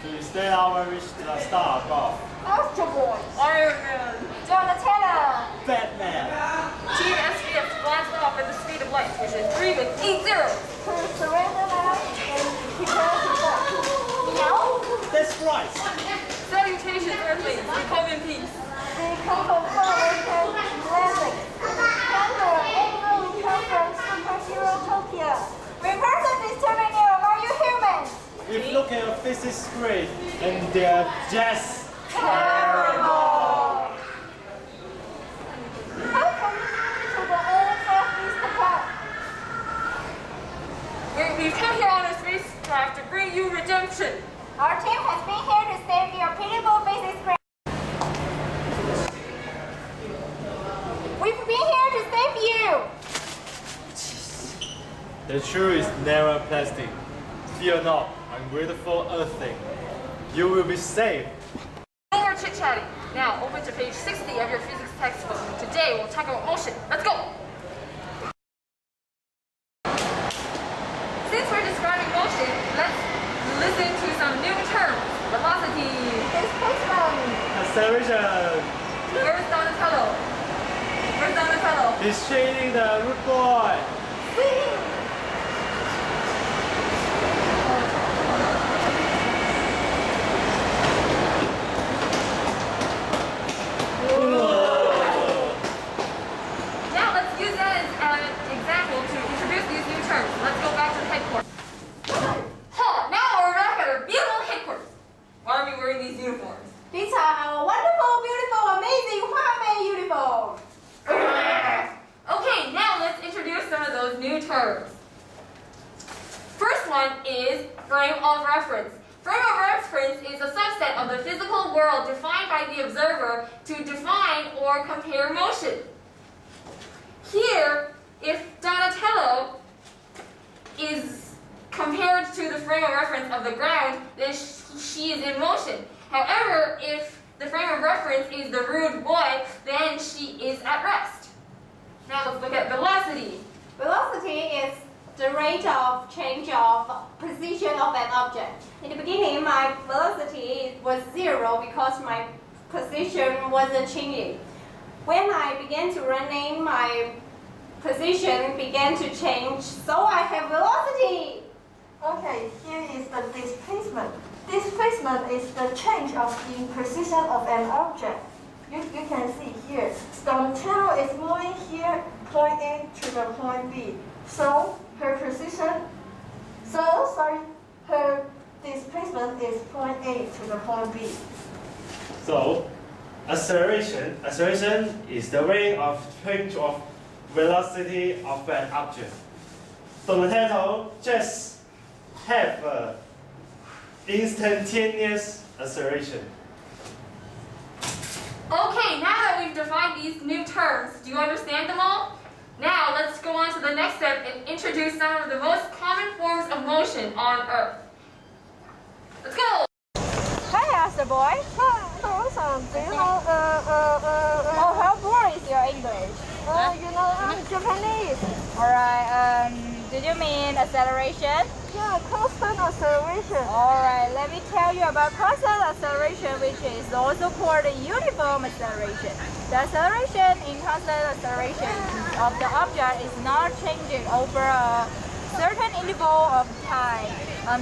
To stay our wish to the star golf. Astro Boy. Iron Man. Donatello. Batman. Team SPH blasts off at the speed of light, which is 3 with 8 zeros. To surrender now and prepare to fight. Meow. That's right. Salutations, Earthlings. We come in peace. We come from far and blessing. Thunder, Angel, we come from superhero Tokyo. Represent this terminal, are you human? If look at your physics grade and they're just terrible. Welcome to the old Southeast Park. We've come here on a spacecraft to bring you redemption. Our team has been here to save your pitiable physics grade. We've been here to save you. The truth is never plastic. Fear not, ungrateful earthling. You will be safe. No more chit-chatting. Now open to page 60 of your physics textbook. Today we'll talk about motion. Let's go! Since we're describing motion, let's listen to some new terms. Velocity. Displacement. Acceleration. Where's Donatello? Where's Donatello? He's training the root boy. Speed. Now let's use that as an example to introduce these new terms. Let's go back to the headquarters. Now we're back at our beautiful headquarters. Why are we wearing these uniforms? These are our wonderful, beautiful, amazing Huawei uniforms. Okay, now let's introduce some of those new terms. First one is frame of reference. Frame of reference is a subset of the physical world defined by the observer to define or compare motion. Here, if Donatello is compared to the frame of reference of the ground, then she is in motion. However, if the frame of reference is the rude boy, then she is at rest. Now let's look at velocity. Velocity is the rate of change of position of an object. In the beginning, my velocity was 0 because my position wasn't changing. When I began to running, my position began to change, so I have velocity. Okay, here is the displacement. Displacement is the change of the position of an object. You can see here, Donatello is moving here, point A to the point B. So her displacement is point A to the point B. So, acceleration is the rate of change of velocity of an object. Donatello just have instantaneous acceleration. Okay, now that we've defined these new terms, do you understand them all? Now let's go on to the next step and introduce some of the most common forms of motion on Earth. Let's go! Hey, Astro Boy. Do you know, Oh, how boring is your English? I'm Japanese. Alright, did you mean acceleration? Yeah, constant acceleration. Alright, let me tell you about constant acceleration, which is also called uniform acceleration. The acceleration in constant acceleration of the object is not changing over a certain interval of time.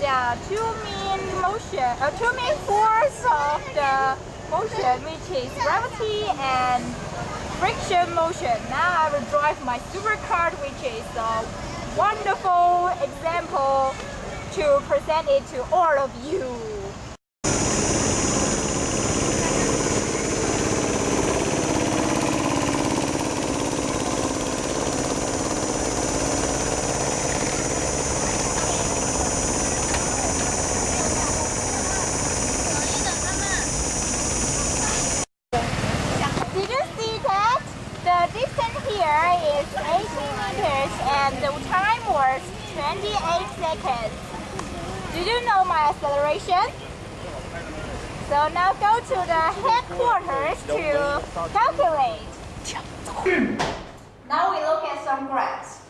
There are two main forces of the motion, which is gravity and friction motion. Now I will drive my supercar, which is a wonderful example to present it to all of you. Did you see that? The distance here is 80 meters and the time was 28 seconds. Did you know my acceleration? So now go to the headquarters to calculate. Now we look at some graphs.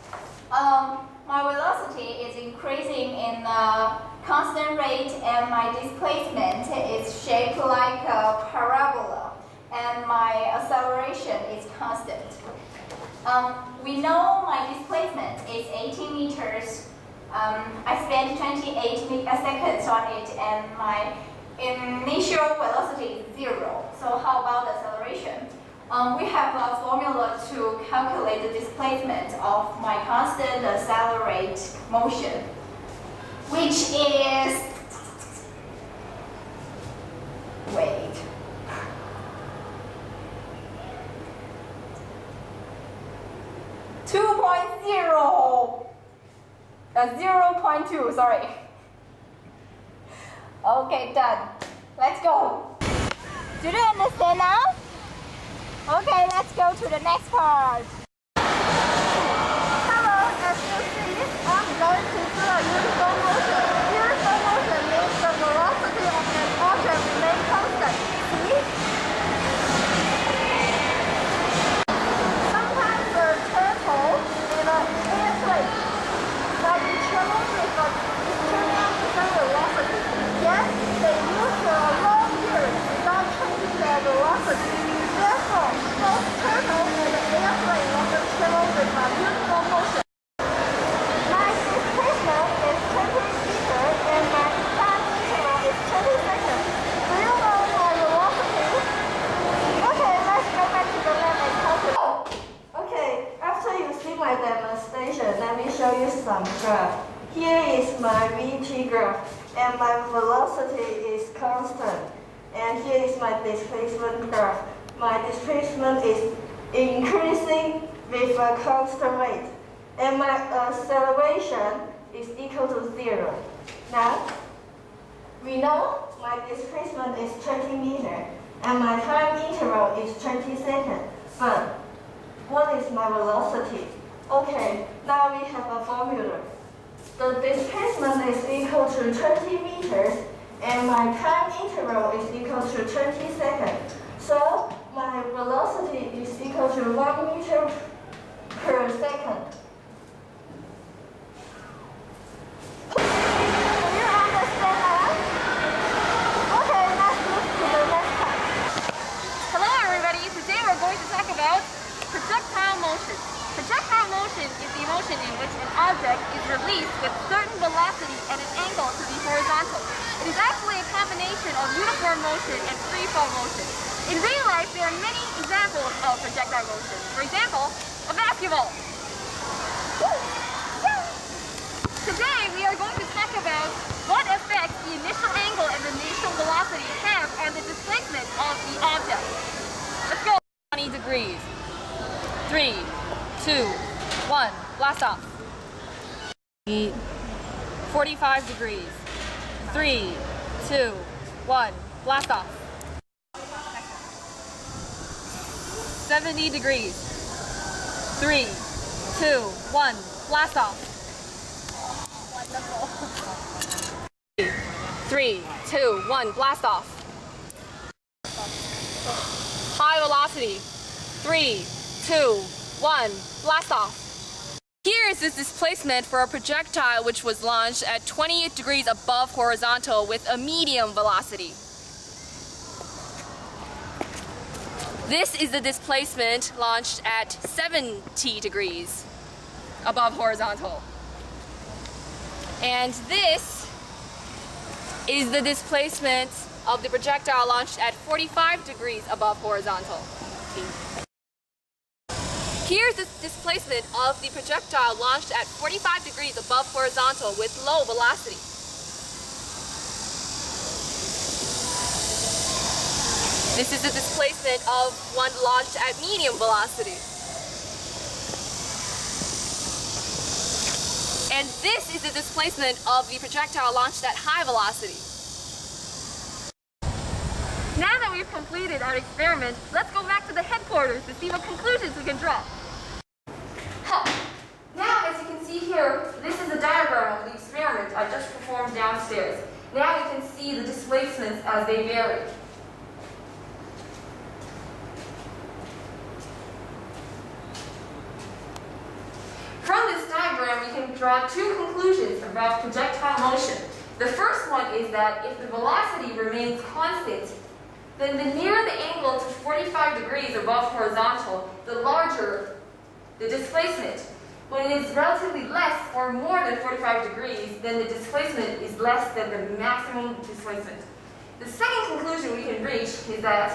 my velocity is increasing in a constant rate and my displacement is shaped like a parabola and my acceleration is constant. We know my displacement is 18 meters. I spent 28 seconds on it and my initial velocity is 0. So how about the acceleration? We have a formula to calculate the displacement of my constant accelerate motion, which is, wait, .2, sorry. Okay, done. Let's go. Do you understand now? Okay, let's go to the next part. Hello, as you see, I'm going to do a uniform motion. Uniform motion means the velocity of an object remains constant. See? Sometimes the turtle in an airplane might be traveling with a different velocity. Yet, they use a long period without changing their velocity. Therefore, both turtle and the airplane also travel with a uniform motion. My displacement is 20 meters and my time interval is 20 seconds. Do you know my velocity? Okay, let's go back to the lab and calculate. Okay, after you see my demonstration, let me show you some graph. Here is my VT graph, and my velocity is constant. And here is my displacement graph. My displacement is increasing with a constant rate, and my acceleration is equal to 0. Now, we know my displacement is 20 meters, and my time interval is 20 seconds. But what is my velocity? Okay, now we have a formula. The displacement is equal to 20 meters, and my time interval is equal to 20 seconds. So, my velocity is equal to 1 meter per second. Do you understand that? Okay, let's move to the next part. Hello everybody, today we're going to talk about projectile motion. Projectile motion is the motion in which an object is released with certain velocity and an angle to be horizontal. It is actually a combination of uniform motion and free-fall motion. In real life, there are many examples of projectile motion. For example, a basketball. Today, we are going to talk about what effect the initial angle and the initial velocity have on the displacement of the object. Let's go. 20 degrees. 3, 2, 1, blast off. 45 degrees. 3, 2, 1, blast off. 70 degrees. 3, 2, 1, blast off. Wonderful. 3, 2, 1, blast off. High velocity. 3, 2, 1, blast off. Here is the displacement for a projectile which was launched at 28 degrees above horizontal with a medium velocity. This is the displacement launched at 70 degrees above horizontal. And this is the displacement of the projectile launched at 45 degrees above horizontal. Here's the displacement of the projectile launched at 45 degrees above horizontal with low velocity. This is the displacement of one launched at medium velocity. And this is the displacement of the projectile launched at high velocity. Now that we've completed our experiment, let's go back to the headquarters to see what conclusions we can draw. Now, as you can see here, this is a diagram of the experiment I just performed downstairs. Now we can see the displacements as they vary. From this diagram, we can draw two conclusions about projectile motion. The first one is that if the velocity remains constant, then the nearer the angle to 45 degrees above horizontal, the larger the displacement. When it is relatively less or more than 45 degrees, then the displacement is less than the maximum displacement. The second conclusion we can reach is that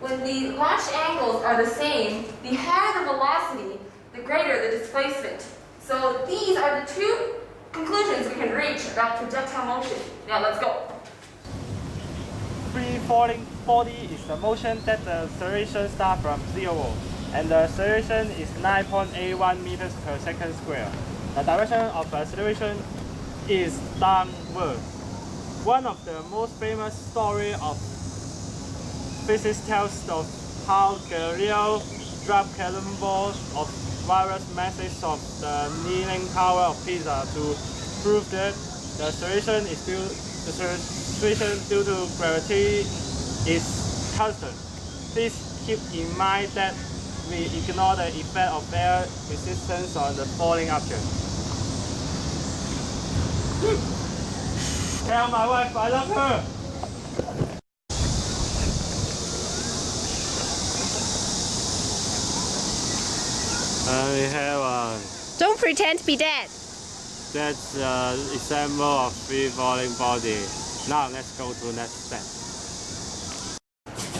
when the launch angles are the same, the higher the velocity, the greater the displacement. So these are the two conclusions we can reach about projectile motion. Now let's go. Free falling body is the motion that the acceleration starts from 0, and the acceleration is 9.81 meters per second square. The direction of the acceleration is downward. One of the most famous stories of physics tells of how Galileo dropped cannonballs of various methods of the kneeling tower of Pisa to prove that the acceleration due to gravity is constant. Please keep in mind that we ignore the effect of air resistance on the falling object. Tell my wife I love her. We have Don't pretend to be dead. that's an example of free falling body. Now let's go to next step.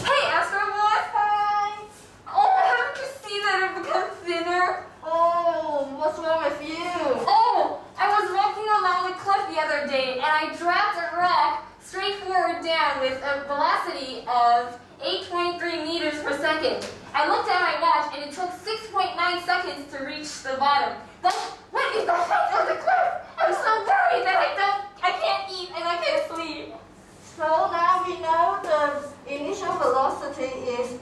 Hey, Astro Boy! Hi. Oh, haven't you seen that I've become thinner? Oh, what's wrong with you? Oh, I was walking along the cliff the other day and I dropped a rock straight forward down with a velocity of 8.3 meters per second. I looked at my watch and it took 6.9 seconds to reach the bottom. But what is the height of the cliff? I'm so worried that I can't eat and I can't sleep. So now we know the initial velocity is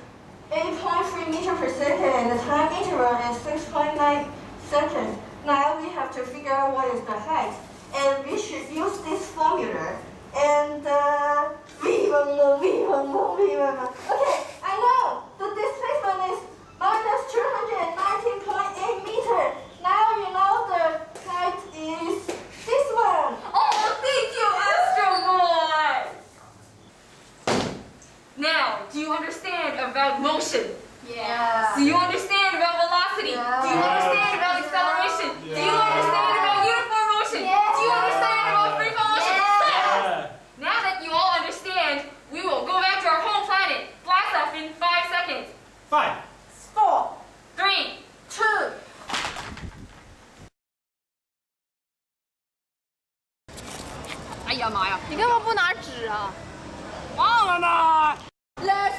8.3 meters per second and the time interval is 6.9 seconds. Now we have to figure out what is the height. And we should use this formula. And okay, I know the displacement is minus 219.8 meters. Now you know the height is this one. Oh, thank you, Astro Boy! Now, do you understand about motion? Yeah. Do you understand about velocity? Yeah. Do you understand about acceleration? Yeah. Do you understand about uniform motion? Yeah. Do you understand about free fall motion? Yeah. Now that you all understand, we will go back to our home planet. Blast off in 5 seconds. 5, 4, 3, 2.哎呀妈呀！你干嘛不拿纸啊？忘了呢。 Let's